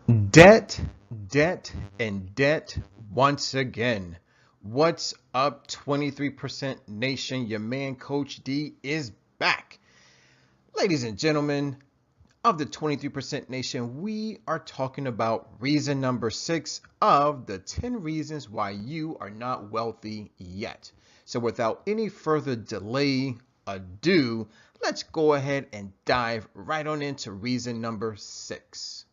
Debt, debt, and debt once again. What's up, 23% Nation? Your man, Coach D, is back. Ladies and gentlemen of the 23% Nation, we are talking about reason number 6 of the 10 reasons why you are not wealthy yet. So without any further delay, ado, let's go ahead and dive right on into reason number 6.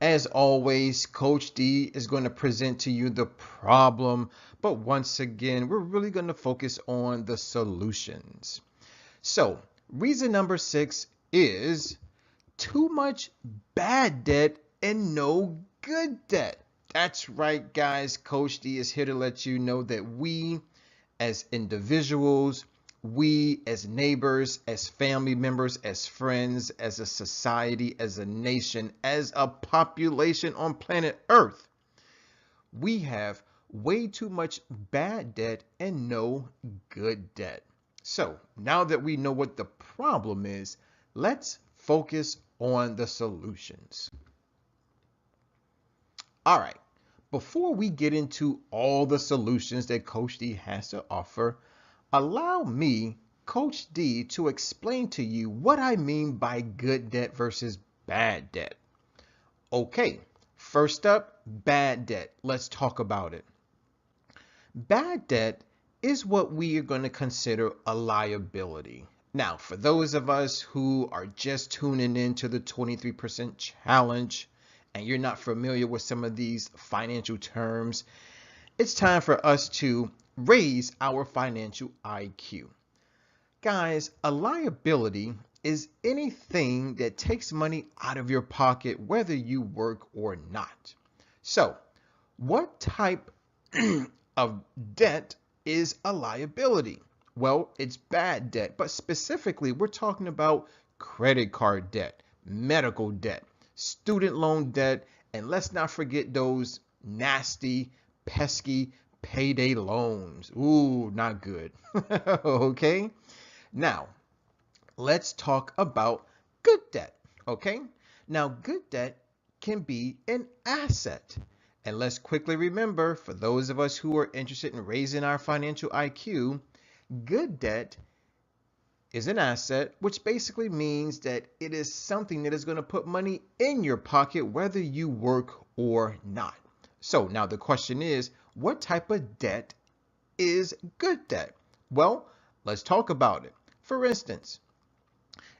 As always, Coach D is going to present to you the problem, but once again, we're really going to focus on the solutions. So, reason number 6 is too much bad debt and no good debt. That's right, guys. Coach D is here to let you know that we, as individuals, we as neighbors, as family members, as friends, as a society, as a nation, as a population on planet Earth, we have way too much bad debt and no good debt. So now that we know what the problem is, let's focus on the solutions. All right, before we get into all the solutions that Coach D has to offer, allow me, Coach D, to explain to you what I mean by good debt versus bad debt. Okay, first up, bad debt. Let's talk about it. Bad debt is what we are going to consider a liability. Now, for those of us who are just tuning in to the 23% challenge and you're not familiar with some of these financial terms, it's time for us to raise our financial IQ. Guys, a liability is anything that takes money out of your pocket, whether you work or not. So, what type of debt is a liability? Well, it's bad debt, but specifically, we're talking about credit card debt, medical debt, student loan debt, and let's not forget those nasty, pesky payday loans. Ooh, not good. Okay. Now, let's talk about good debt. Okay. Now, good debt can be an asset. And let's quickly remember, for those of us who are interested in raising our financial IQ, good debt is an asset, which basically means that it is something that is going to put money in your pocket, whether you work or not. So now the question is, what type of debt is good debt? Well, let's talk about it. For instance,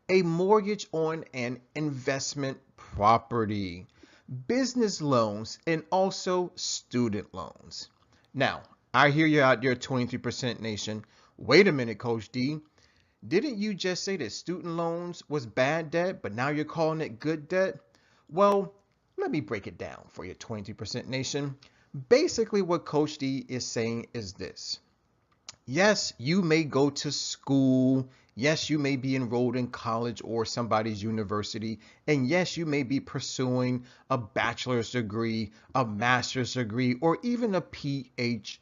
a mortgage on an investment property, business loans, and also student loans. Now, I hear you out there, 23% Nation. Wait a minute, Coach D. Didn't you just say that student loans was bad debt, but now you're calling it good debt? Well, let me break it down for you, 23% Nation. Basically, what Coach D is saying is this. Yes, you may go to school. Yes, you may be enrolled in college or somebody's university. And yes, you may be pursuing a bachelor's degree, a master's degree, or even a PhD.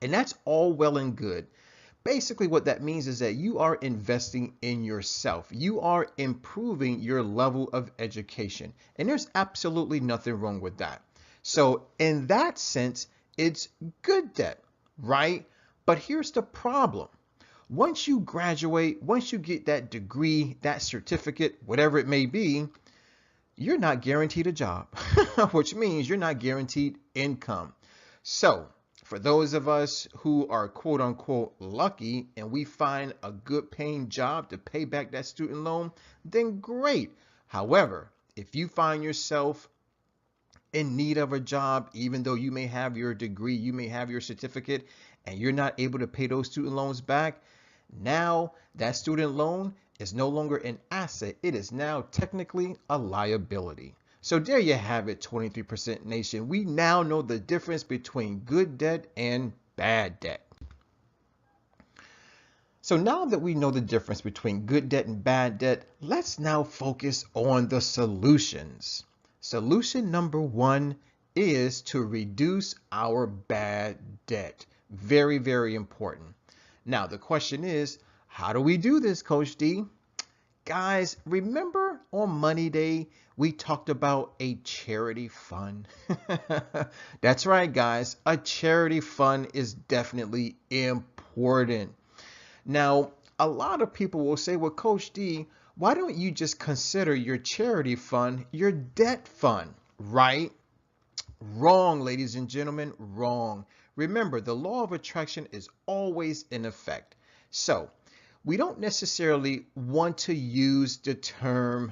And that's all well and good. Basically, what that means is that you are investing in yourself. You are improving your level of education. And there's absolutely nothing wrong with that. So in that sense, it's good debt, right? But here's the problem. Once you graduate, once you get that degree, that certificate, whatever it may be, you're not guaranteed a job, which means you're not guaranteed income. So for those of us who are quote unquote lucky and we find a good paying job to pay back that student loan, then great. However, if you find yourself in need of a job, even though you may have your degree, you may have your certificate, and you're not able to pay those student loans back, now that student loan is no longer an asset. It is now technically a liability. So there you have it, 23% Nation. We now know the difference between good debt and bad debt. So now that we know the difference between good debt and bad debt, let's now focus on the solutions. Solution number 1 is to reduce our bad debt. Very, very important. Now, the question is, how do we do this, Coach D? Guys, remember on Money Day, we talked about a charity fund. That's right, guys. A charity fund is definitely important. Now, a lot of people will say, well, Coach D, why don't you just consider your charity fund your debt fund, right? Wrong, ladies and gentlemen, wrong. Remember, the law of attraction is always in effect. So, we don't necessarily want to use the term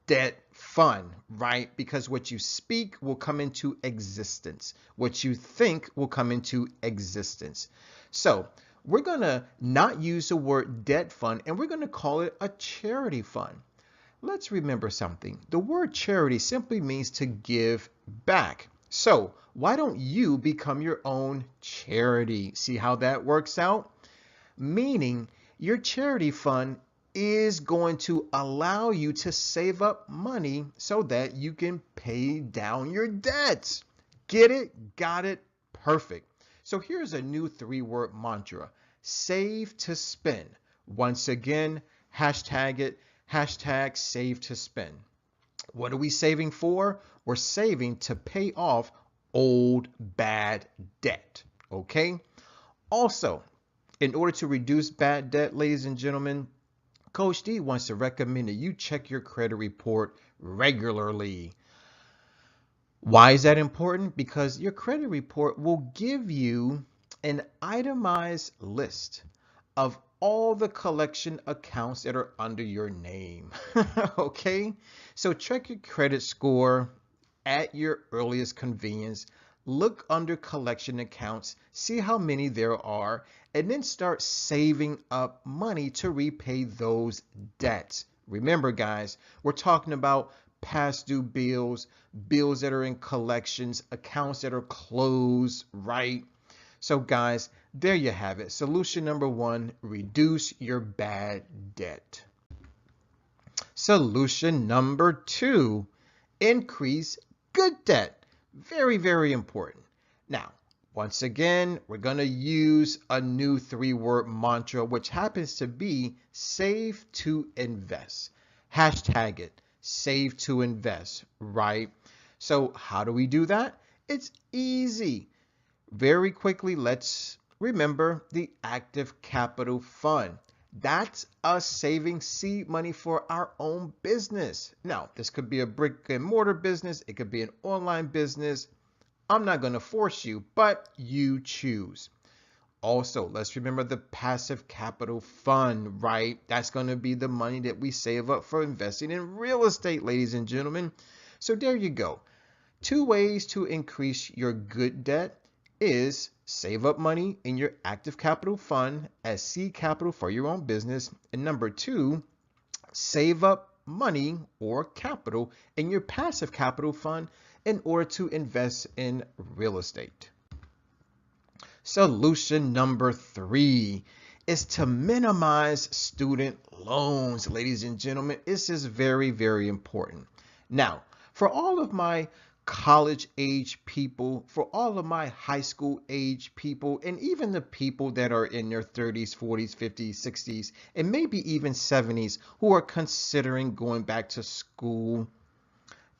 debt fund, right? Because what you speak will come into existence. What you think will come into existence. So, we're going to not use the word debt fund and we're going to call it a charity fund. Let's remember something. The word charity simply means to give back. So why don't you become your own charity? See how that works out? Meaning your charity fund is going to allow you to save up money so that you can pay down your debts. Get it? Got it? Perfect. So here's a new 3-word mantra. Save to spend. Once again, hashtag it. Hashtag save to spend. What are we saving for? We're saving to pay off old bad debt. Okay? Also, in order to reduce bad debt, ladies and gentlemen, Coach D wants to recommend that you check your credit report regularly. Why is that important? Because your credit report will give you an itemized list of all the collection accounts that are under your name. Okay? So check your credit score at your earliest convenience. Look under collection accounts, see how many there are, and then start saving up money to repay those debts. Remember, guys, we're talking about past due bills, bills that are in collections, accounts that are closed, right? So guys, there you have it. Solution number 1, reduce your bad debt. Solution number 2, increase good debt. Very, very important. Now, once again, we're going to use a new 3-word mantra, which happens to be save to invest. Hashtag it. Save to invest, right? So how do we do that? It's easy. Very quickly, let's remember the active capital fund. That's us saving seed money for our own business. Now, this could be a brick and mortar business. It could be an online business. I'm not going to force you, but you choose. Also, let's remember the passive capital fund, right? That's going to be the money that we save up for investing in real estate, ladies and gentlemen. So there you go. 2 ways to increase your good debt is save up money in your active capital fund as seed capital for your own business. And number 2, save up money or capital in your passive capital fund in order to invest in real estate. Solution number 3 is to minimize student loans, ladies and gentlemen. This is very, very important. Now, for all of my college age people, for all of my high school age people, and even the people that are in their 30s, 40s, 50s, 60s, and maybe even 70s who are considering going back to school,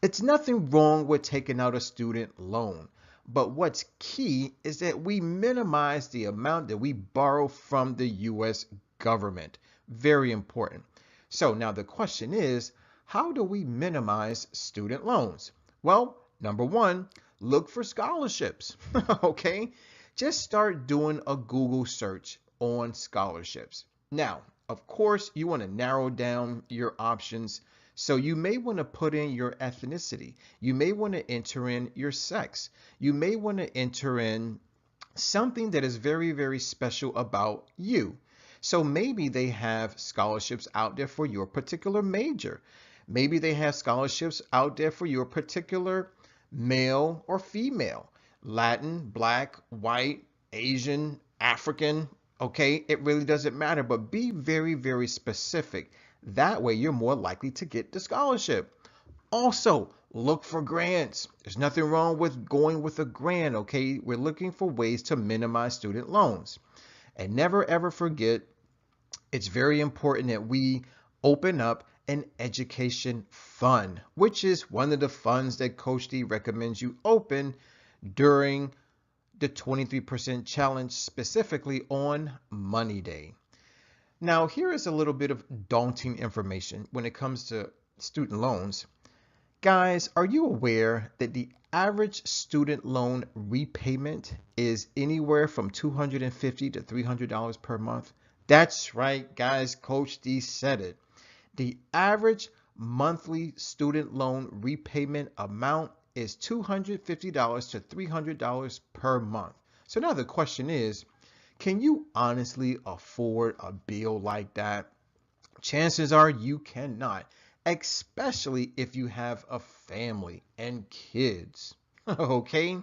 it's nothing wrong with taking out a student loan. But what's key is that we minimize the amount that we borrow from the U.S. government. Very important. So now the question is, how do we minimize student loans? Well, number 1, look for scholarships. Okay? Just start doing a Google search on scholarships. Now, of course, you want to narrow down your options. So you may want to put in your ethnicity. You may want to enter in your sex. You may want to enter in something that is very, very special about you. So maybe they have scholarships out there for your particular major. Maybe they have scholarships out there for your particular male or female, Latin, black, white, Asian, African. Okay, it really doesn't matter, but be very, very specific. That way you're more likely to get the scholarship. Also, look for grants. There's nothing wrong with going with a grant, okay? We're looking for ways to minimize student loans. And never ever forget, it's very important that we open up an education fund, which is one of the funds that Coach D recommends you open during the 23% challenge, specifically on Money Day. Now, here is a little bit of daunting information when it comes to student loans. Guys, are you aware that the average student loan repayment is anywhere from $250 to $300 per month? That's right, guys. Coach D said it. The average monthly student loan repayment amount is $250 to $300 per month. So now the question is, can you honestly afford a bill like that? Chances are you cannot, especially if you have a family and kids. Okay?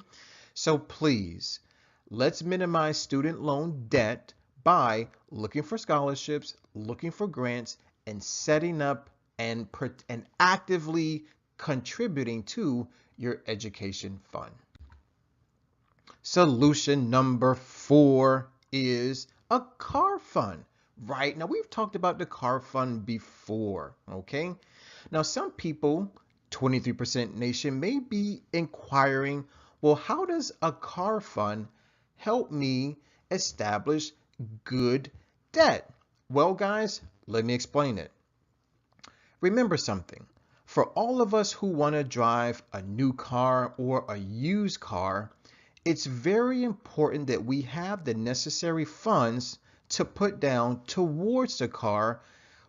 So please, let's minimize student loan debt by looking for scholarships, looking for grants, and setting up and actively contributing to your education fund. Solution number 4 is a car fund. Right, now we've talked about the car fund before, okay? Now some people, 23% nation, may be inquiring, well, how does a car fund help me establish good debt? Well, guys, let me explain it. Remember something. For all of us who want to drive a new car or a used car, it's very important that we have the necessary funds to put down towards the car,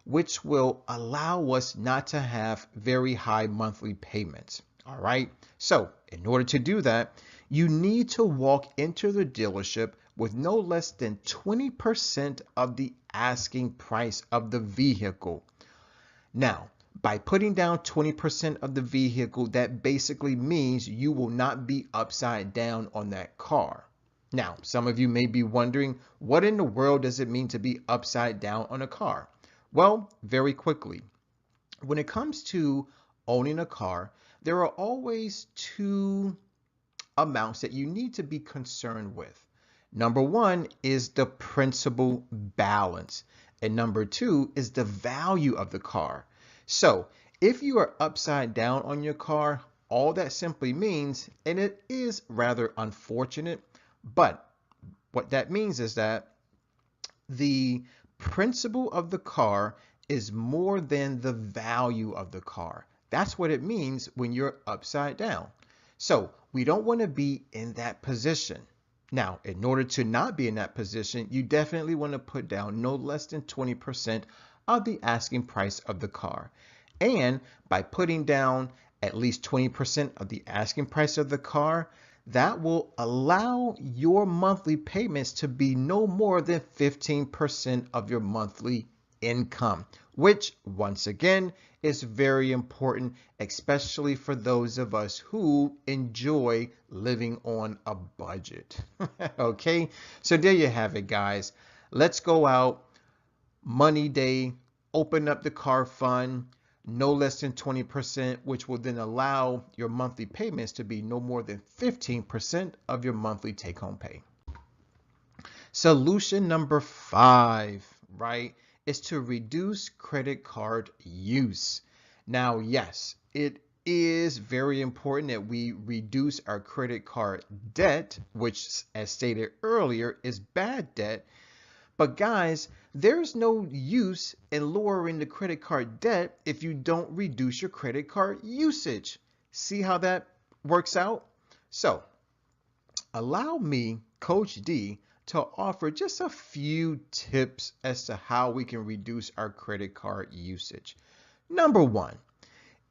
which will allow us not to have very high monthly payments. All right. So in order to do that, you need to walk into the dealership with no less than 20% of the asking price of the vehicle. Now, by putting down 20% of the vehicle, that basically means you will not be upside down on that car. Now, some of you may be wondering, what in the world does it mean to be upside down on a car? Well, very quickly, when it comes to owning a car, there are always two amounts that you need to be concerned with. Number one is the principal balance, and number two is the value of the car. So if you are upside down on your car, all that simply means, and it is rather unfortunate, but what that means is that the principal of the car is more than the value of the car. That's what it means when you're upside down. So we don't want to be in that position. Now, in order to not be in that position, you definitely want to put down no less than 20% of the asking price of the car. And by putting down at least 20% of the asking price of the car, that will allow your monthly payments to be no more than 15% of your monthly income, which once again is very important, especially for those of us who enjoy living on a budget. Okay, so there you have it, guys. Let's go out Money Day, open up the car fund, no less than 20%, which will then allow your monthly payments to be no more than 15% of your monthly take-home pay. Solution number 5, right, is to reduce credit card use. Now, yes, it is very important that we reduce our credit card debt, which, as stated earlier, is bad debt. But guys, there's no use in lowering the credit card debt if you don't reduce your credit card usage. See how that works out? So, allow me, Coach D, to offer just a few tips as to how we can reduce our credit card usage. Number 1,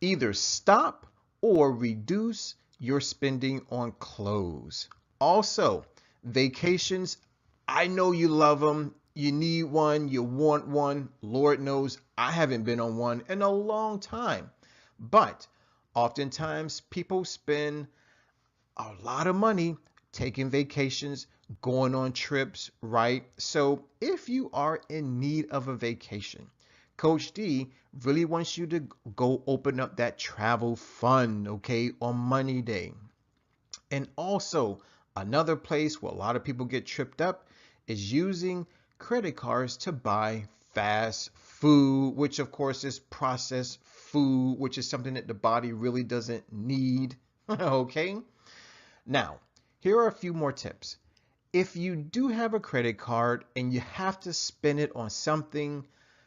either stop or reduce your spending on clothes. Also, vacations, I know you love them. You need one, you want one. Lord knows I haven't been on one in a long time. But oftentimes people spend a lot of money taking vacations, going on trips, right? So if you are in need of a vacation, Coach D really wants you to go open up that travel fund, okay, on Money Day. And also another place where a lot of people get tripped up is using credit cards to buy fast food, which of course is processed food, which is something that the body really doesn't need. Okay? Now, here are a few more tips. If you do have a credit card and you have to spend it on something,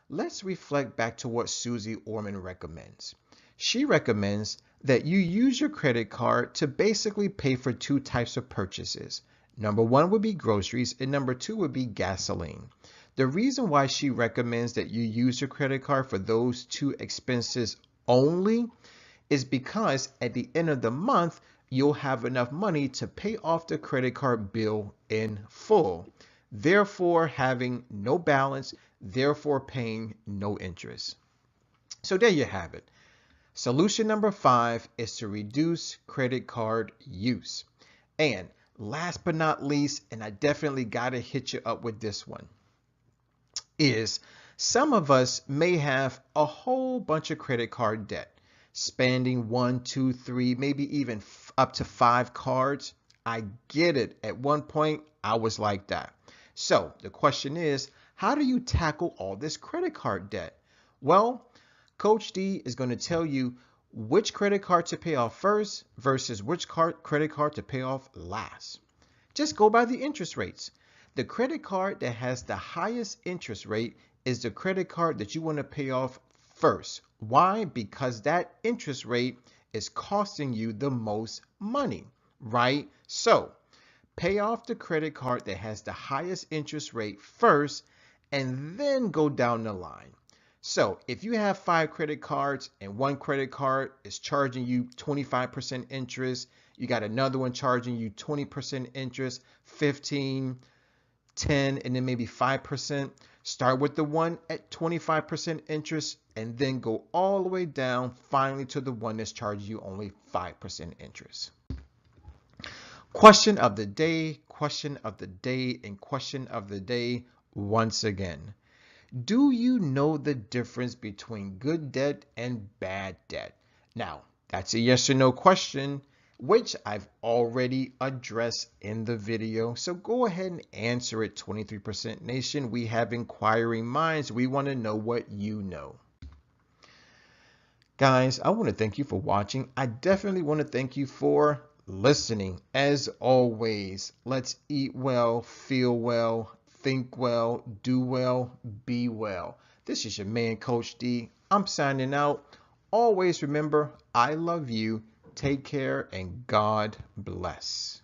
let's reflect back to what Susie Orman recommends. She recommends that you use your credit card to basically pay for two types of purchases. Number one would be groceries, and number two would be gasoline. The reason why she recommends that you use your credit card for those two expenses only is because at the end of the month, you'll have enough money to pay off the credit card bill in full, therefore having no balance, therefore paying no interest. So there you have it. Solution number 5 is to reduce credit card use. And last but not least, and I definitely got to hit you up with this one, is some of us may have a whole bunch of credit card debt, spending 1, 2, 3, maybe even up to 5 cards. I get it. At one point, I was like that. So the question is, how do you tackle all this credit card debt? Well, Coach D is going to tell you which credit card to pay off first versus which credit card to pay off last. Just go by the interest rates. The credit card that has the highest interest rate is the credit card that you want to pay off first. Why? Because that interest rate is costing you the most money, right? So pay off the credit card that has the highest interest rate first and then go down the line. So if you have 5 credit cards and one credit card is charging you 25% interest, you got another one charging you 20% interest, 15, 10, and then maybe 5%. Start with the one at 25% interest and then go all the way down finally to the one that's charging you only 5% interest. Question of the day, question of the day, and question of the day once again. Do you know the difference between good debt and bad debt? Now, that's a yes or no question, which I've already addressed in the video. So go ahead and answer it, 23% Nation. We have inquiring minds. We want to know what you know. Guys, I want to thank you for watching. I definitely want to thank you for listening. As always, let's eat well, feel well, think well, do well, be well. This is your man, Coach D. I'm signing out. Always remember, I love you. Take care and God bless.